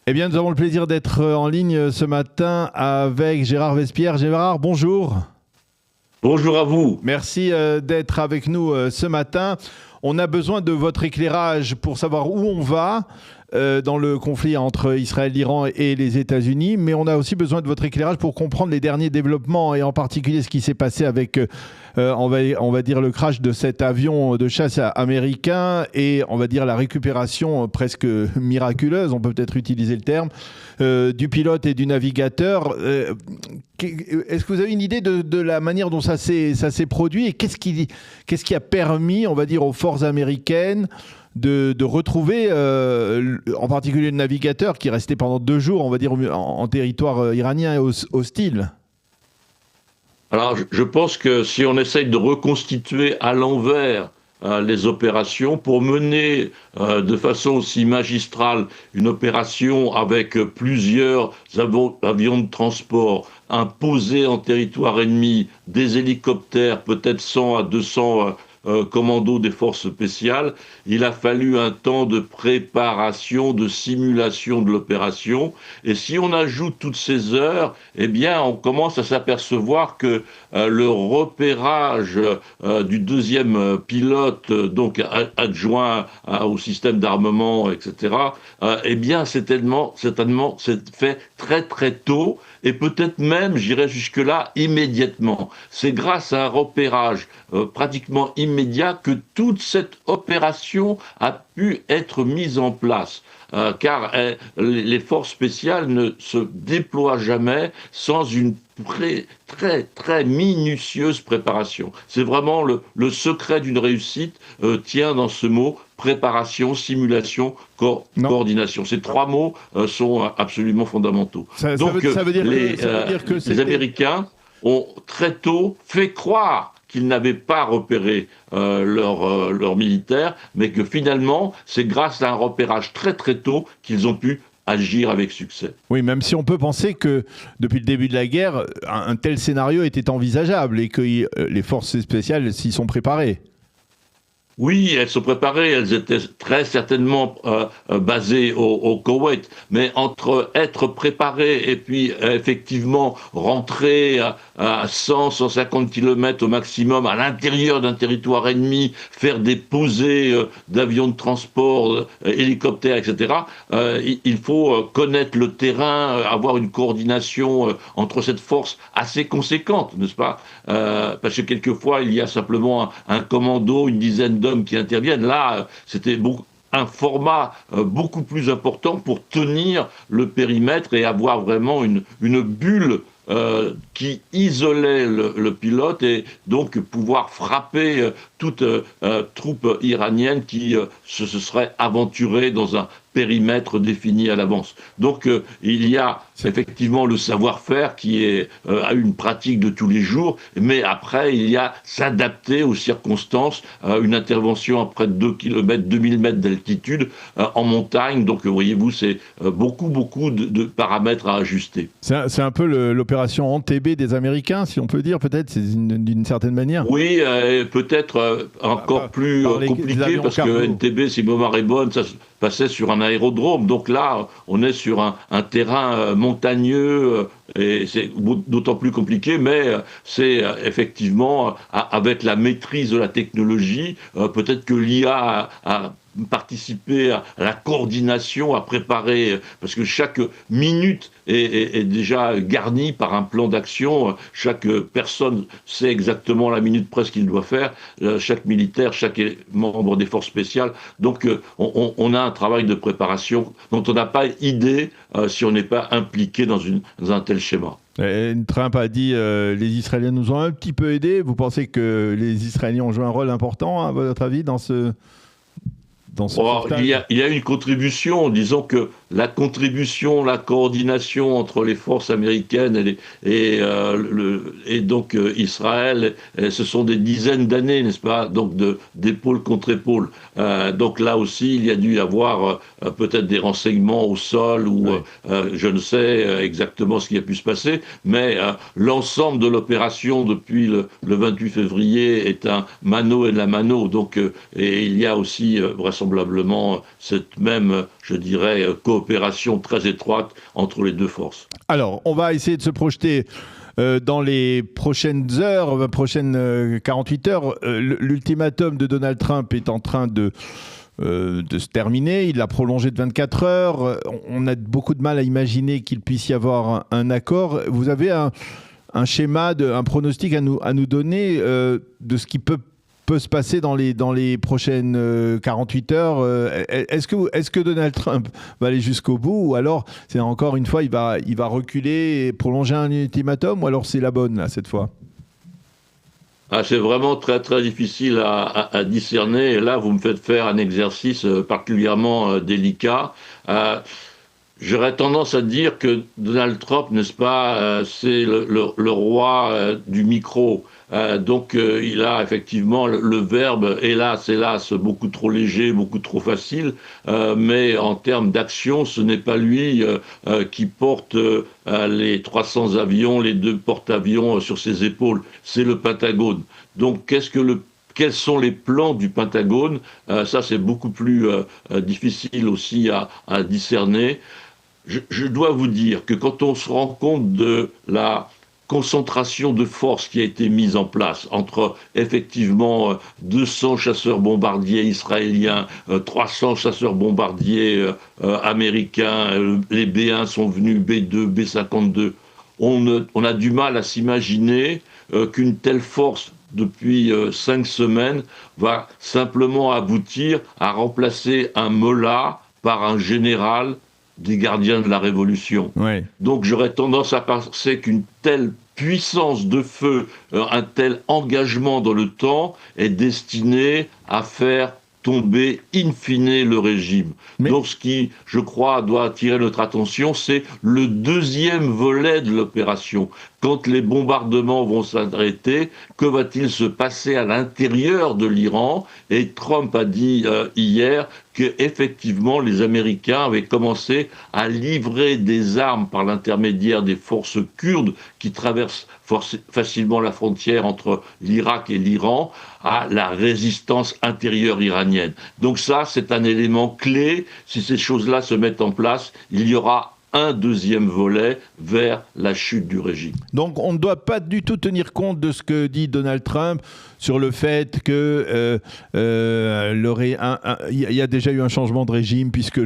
Eh bien, nous avons le plaisir d'être en ligne ce matin avec Gérard Vespierre. Gérard, bonjour. Bonjour à vous. Merci d'être avec nous ce matin. On a besoin de votre éclairage pour savoir où on va dans le conflit entre Israël, l'Iran et les États-Unis, mais on a aussi besoin de votre éclairage pour comprendre les derniers développements et en particulier ce qui s'est passé avec, on va dire, le crash de cet avion de chasse américain et on va dire la récupération presque miraculeuse, on peut peut-être utiliser le terme, du pilote et du navigateur. Est-ce que vous avez une idée de la manière dont ça s'est produit et qu'est-ce qui a permis, on va dire, aux forces américaines de retrouver, en particulier le navigateur qui restait pendant 2 jours, on va dire, en territoire iranien et hostile? Alors, je pense que si on essaye de reconstituer à l'envers les opérations, pour mener de façon aussi magistrale une opération avec plusieurs avions de transport imposés en territoire ennemi, des hélicoptères, peut-être 100 à 200 commandos des forces spéciales, il a fallu un temps de préparation, de simulation de l'opération. Et si on ajoute toutes ces heures, eh bien, on commence à s'apercevoir que le repérage du deuxième pilote, donc adjoint au système d'armement, etc., eh bien, certainement, c'est fait très très tôt et peut-être même, j'irais jusque-là, immédiatement. C'est grâce à un repérage pratiquement immédiat que toute cette opération a pu être mise en place. Car les forces spéciales ne se déploient jamais sans une très très minutieuse préparation. C'est vraiment le secret d'une réussite tient dans ce mot préparation, simulation, coordination. Ces 3 mots sont absolument fondamentaux. Donc Ça veut dire que les Américains ont très tôt fait croire qu'ils n'avaient pas repéré leurs militaires, mais que finalement, c'est grâce à un repérage très très tôt qu'ils ont pu agir avec succès. Oui, même si on peut penser que depuis le début de la guerre, un tel scénario était envisageable et que les forces spéciales s'y sont préparées. Oui, elles se préparaient, elles étaient très certainement basées au Koweït, mais entre être préparées et puis effectivement rentrer à 100, 150 km au maximum à l'intérieur d'un territoire ennemi, faire des posées d'avions de transport, hélicoptères, etc., il faut connaître le terrain, avoir une coordination entre cette force assez conséquente, n'est-ce pas? Parce que quelquefois, il y a simplement un commando, une dizaine d'hommes qui interviennent. Là, c'était un format beaucoup plus important pour tenir le périmètre et avoir vraiment une bulle qui isolait le pilote et donc pouvoir frapper toute troupe iranienne qui se serait aventurée dans un périmètre défini à l'avance. Donc il y a effectivement le savoir-faire qui est une pratique de tous les jours, mais après il y a s'adapter aux circonstances, une intervention à près de 2 km, 2000 mètres d'altitude en montagne, donc voyez-vous c'est beaucoup de paramètres à ajuster. C'est un peu l'opération Entebbe des Américains, si on peut dire, peut-être, c'est d'une certaine manière. Oui, peut-être encore plus compliqué, parce que Entebbe, si ma mémoire est bonne, ça se passait sur un aérodrome. Donc là, on est sur un terrain montagneux, et c'est d'autant plus compliqué, mais c'est effectivement, avec la maîtrise de la technologie, peut-être que l'IA a participer à la coordination, à préparer, parce que chaque minute est déjà garnie par un plan d'action. Chaque personne sait exactement la minute presque qu'il doit faire, chaque militaire, chaque membre des forces spéciales. Donc on a un travail de préparation dont on n'a pas idée si on n'est pas impliqué dans un tel schéma. Trump a dit les Israéliens nous ont un petit peu aidés. Vous pensez que les Israéliens ont joué un rôle important, à votre avis, dans ce il y a une contribution, disons que la contribution, la coordination entre les forces américaines et donc Israël, ce sont des dizaines d'années, n'est-ce pas? Donc d'épaule contre épaule. Donc là aussi, il y a dû y avoir peut-être des renseignements au sol ou je ne sais exactement ce qui a pu se passer, mais l'ensemble de l'opération depuis le 28 février est un mano et de la mano. Donc et il y a aussi vraisemblablement cette même je dirais, coopération très étroite entre les deux forces. Alors, on va essayer de se projeter dans les prochaines heures, prochaines 48 heures. L'ultimatum de Donald Trump est en train de se terminer. Il l'a prolongé de 24 heures. On a beaucoup de mal à imaginer qu'il puisse y avoir un accord. Vous avez un schéma, un pronostic à nous donner de ce qui peut se passer dans les prochaines 48 heures. Est-ce que Donald Trump va aller jusqu'au bout, ou alors, c'est encore une fois, il va reculer et prolonger un ultimatum, ou alors c'est la bonne, là, cette fois? C'est vraiment très très difficile à discerner, et là vous me faites faire un exercice particulièrement délicat. J'aurais tendance à dire que Donald Trump, n'est-ce pas, c'est le roi du micro. Donc il a effectivement le verbe, hélas, beaucoup trop léger, beaucoup trop facile, mais en termes d'action, ce n'est pas lui qui porte les 300 avions, les 2 porte-avions sur ses épaules, c'est le Pentagone. Donc quels sont les plans du Pentagone? Ça, c'est beaucoup plus difficile aussi à discerner. Je dois vous dire que quand on se rend compte de la concentration de force qui a été mise en place entre effectivement 200 chasseurs-bombardiers israéliens, 300 chasseurs-bombardiers américains, les B1 sont venus, B2, B-52, on a du mal à s'imaginer qu'une telle force depuis 5 semaines va simplement aboutir à remplacer un mollah par un général des gardiens de la Révolution. Ouais. Donc j'aurais tendance à penser qu'une telle puissance de feu, un tel engagement dans le temps est destiné à faire tomber in fine le régime. Donc ce qui, je crois, doit attirer notre attention, c'est le deuxième volet de l'opération. Quand les bombardements vont s'arrêter, que va-t-il se passer à l'intérieur de l'Iran? Et Trump a dit hier qu'effectivement les Américains avaient commencé à livrer des armes par l'intermédiaire des forces kurdes qui traversent facilement la frontière entre l'Irak et l'Iran à la résistance intérieure iranienne. Donc ça, c'est un élément clé. Si ces choses-là se mettent en place, il y aura un deuxième volet vers la chute du régime. Donc on ne doit pas du tout tenir compte de ce que dit Donald Trump sur le fait que il y a déjà eu un changement de régime, puisque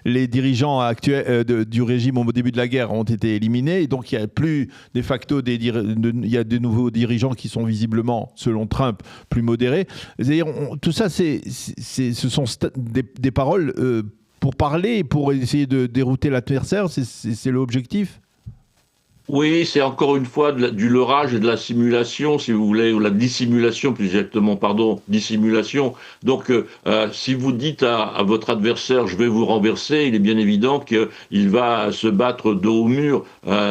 les dirigeants actuels du régime au début de la guerre ont été éliminés, et donc il n'y a plus de facto il y a de nouveaux dirigeants qui sont visiblement, selon Trump, plus modérés. C'est-à-dire, tout ça, ce sont des paroles pour parler, pour essayer de dérouter l'adversaire, c'est l'objectif? Oui, c'est encore une fois du leurrage et de la simulation, si vous voulez, ou la dissimulation, plus exactement, pardon, dissimulation. Donc, si vous dites à votre adversaire, je vais vous renverser, il est bien évident qu'il va se battre dos au mur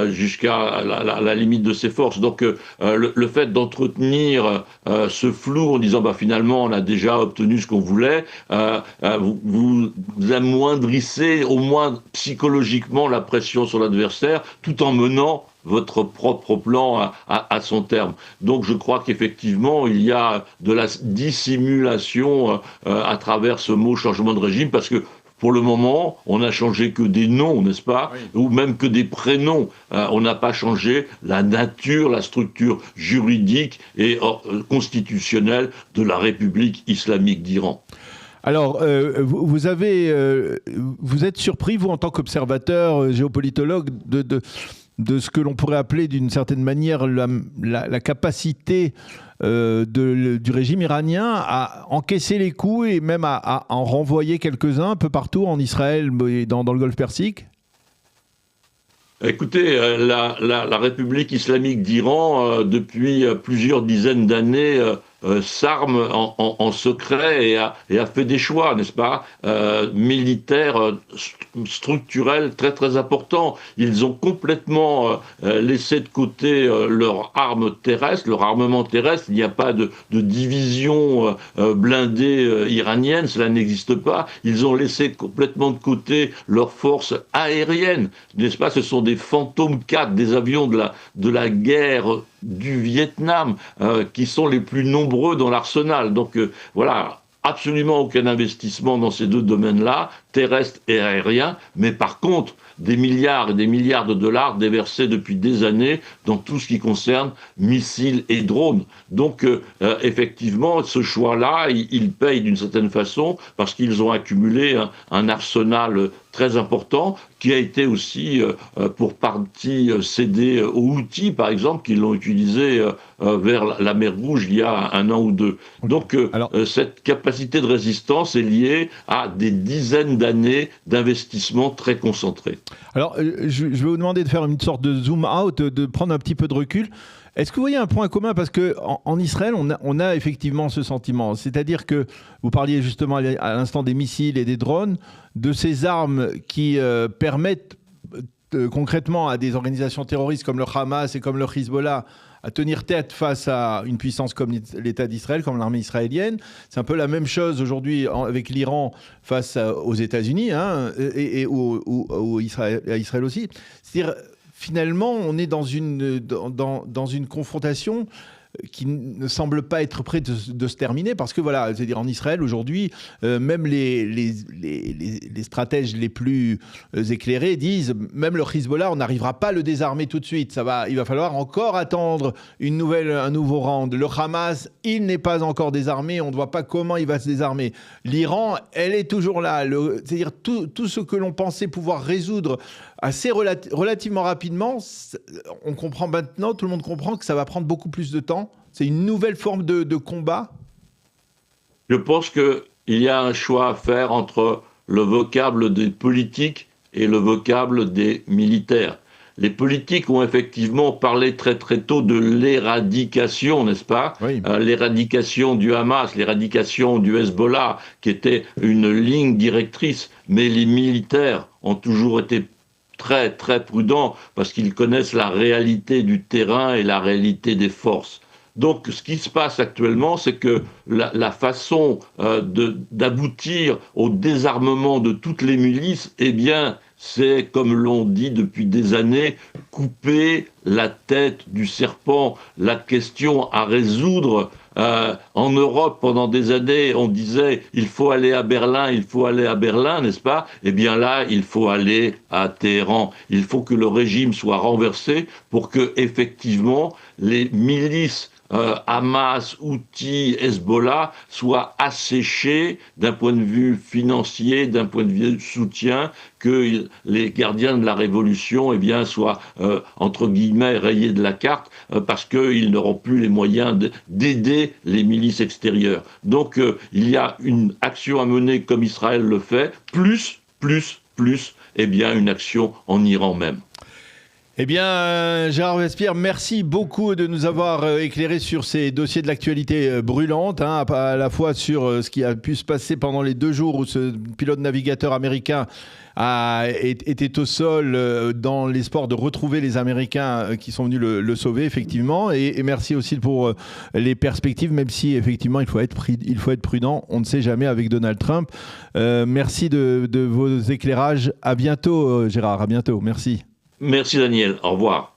jusqu'à la limite de ses forces. Donc, le fait d'entretenir ce flou en disant, finalement, on a déjà obtenu ce qu'on voulait, vous amoindrissez au moins psychologiquement la pression sur l'adversaire, tout en menant votre propre plan à son terme. Donc je crois qu'effectivement, il y a de la dissimulation à travers ce mot changement de régime, parce que pour le moment, on n'a changé que des noms, n'est-ce pas? Oui. Ou même que des prénoms. On n'a pas changé la nature, la structure juridique et constitutionnelle de la République islamique d'Iran. Alors, vous êtes surpris, vous, en tant qu'observateur, géopolitologue, de ce que l'on pourrait appeler d'une certaine manière la capacité du régime iranien à encaisser les coups et même à en renvoyer quelques-uns un peu partout en Israël et dans le Golfe Persique? Écoutez, la République islamique d'Iran, depuis plusieurs dizaines d'années, s'arme en secret et a fait des choix, n'est-ce pas, militaires, structurels très très importants. Ils ont complètement laissé de côté leur arme terrestre, leur armement terrestre. Il n'y a pas de division blindée iranienne, cela n'existe pas. Ils ont laissé complètement de côté leurs forces aériennes, n'est-ce pas? Ce sont des Phantom 4, des avions de la guerre du Vietnam, qui sont les plus nombreux dans l'arsenal. Donc voilà, absolument aucun investissement dans ces deux domaines-là, terrestre et aérien, mais par contre, des milliards et des milliards de dollars déversés depuis des années dans tout ce qui concerne missiles et drones. Donc, effectivement, ce choix-là, il paye d'une certaine façon parce qu'ils ont accumulé un arsenal très important qui a été aussi pour partie cédé aux Houthis, par exemple, qui l'ont utilisé vers la mer Rouge il y a un an ou deux. Donc, cette capacité de résistance est liée à des dizaines d'années d'investissement très concentrés. Alors, je vais vous demander de faire une sorte de zoom out, de prendre un petit peu de recul. Est-ce que vous voyez un point commun? Parce qu'en Israël, on a effectivement ce sentiment. C'est-à-dire que vous parliez justement à l'instant des missiles et des drones, de ces armes qui permettent concrètement à des organisations terroristes comme le Hamas et comme le Hezbollah à tenir tête face à une puissance comme l'État d'Israël, comme l'armée israélienne. C'est un peu la même chose aujourd'hui avec l'Iran face aux États-Unis et à Israël aussi. C'est-à-dire, finalement, on est dans une confrontation qui ne semble pas être près de se terminer, parce que voilà, c'est-à-dire en Israël aujourd'hui, même les stratèges les plus éclairés disent, même le Hezbollah, on n'arrivera pas à le désarmer tout de suite. Il va falloir encore attendre un nouveau round. Le Hamas, il n'est pas encore désarmé, on ne voit pas comment il va se désarmer. L'Iran, elle est toujours là. C'est-à-dire tout ce que l'on pensait pouvoir résoudre assez relativement rapidement, on comprend maintenant, tout le monde comprend que ça va prendre beaucoup plus de temps. C'est une nouvelle forme de combat. Je pense qu'il y a un choix à faire entre le vocable des politiques et le vocable des militaires. Les politiques ont effectivement parlé très très tôt de l'éradication, n'est-ce pas? Oui. L'éradication du Hamas, l'éradication du Hezbollah, qui était une ligne directrice. Mais les militaires ont toujours été très très prudents parce qu'ils connaissent la réalité du terrain et la réalité des forces. Donc, ce qui se passe actuellement, c'est que la façon d'aboutir au désarmement de toutes les milices, eh bien, c'est, comme l'on dit depuis des années, couper la tête du serpent. La question à résoudre, en Europe, pendant des années, on disait « il faut aller à Berlin, n'est-ce pas ?» Eh bien là, il faut aller à Téhéran. Il faut que le régime soit renversé pour que, effectivement, les milices Hamas, Houthis, Hezbollah soient asséchés d'un point de vue financier, d'un point de vue soutien, que les gardiens de la révolution soient, entre guillemets, rayés de la carte, parce qu'ils n'auront plus les moyens d'aider les milices extérieures. Donc il y a une action à mener comme Israël le fait, plus, une action en Iran même. Eh bien, Gérard Robespierre, merci beaucoup de nous avoir éclairé sur ces dossiers de l'actualité brûlante, à la fois sur ce qui a pu se passer pendant les 2 jours où ce pilote navigateur américain était au sol dans l'espoir de retrouver les Américains qui sont venus le sauver, effectivement. Et merci aussi pour les perspectives, même si, effectivement, il faut être prudent. On ne sait jamais avec Donald Trump. Merci de vos éclairages. À bientôt, Gérard. À bientôt. Merci. Merci Daniel, au revoir.